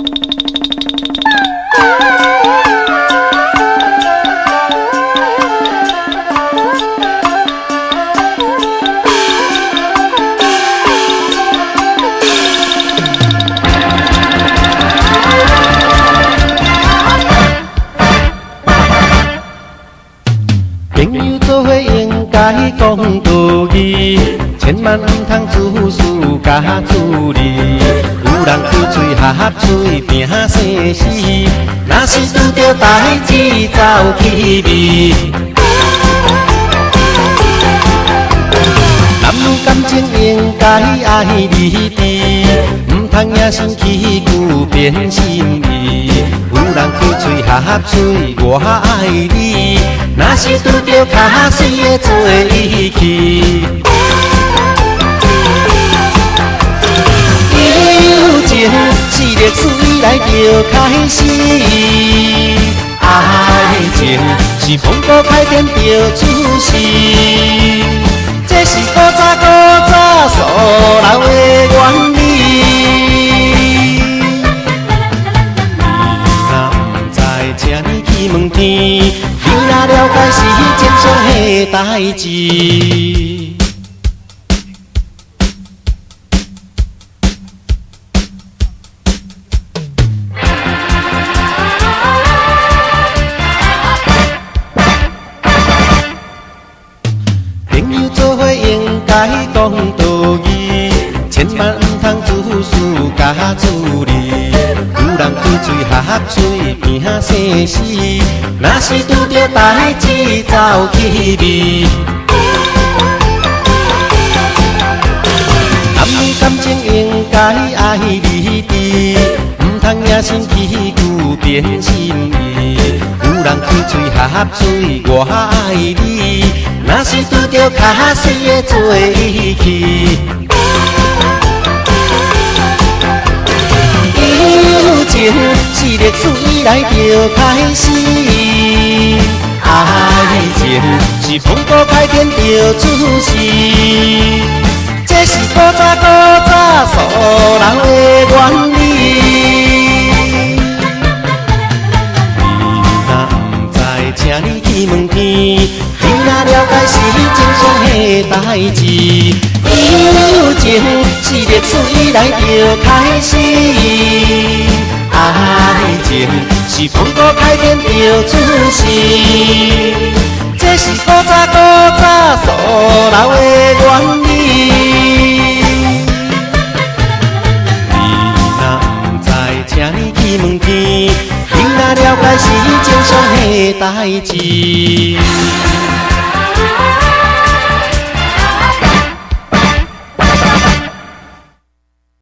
朋友做伙应该讲道义，千万唔通自私甲自利。有人开嘴合嘴拼生死，若是拄着代志走气味。男女感情应该爱理智，唔通野心起久变心意。有人开嘴合嘴我爱你。若是拄着较水的做义气，友情是历史以来就开始，爱情是风波开展就出世，这是古早素老的原理。你若不知，请你去问天。你若了解是真相的代志。朋友做伙应该讲道义，千万唔通自私甲自利。有人开嘴合嘴拼生死，若是拄着代志走气味。男女感情应该爱理智，唔通野心起久变心意。有人开嘴合嘴我爱你，若是拄着较水的做义气。友情是历史以来就开始，爱情是风波开展就出世，这是古早素老的原理。你若不知，请你去问天。你若了解是真相的代志，友情是历史以来就开始，爱情是风波开展就出世，这是古早素老的原理。你若不知，请你去问天。你若了解是真相的代志。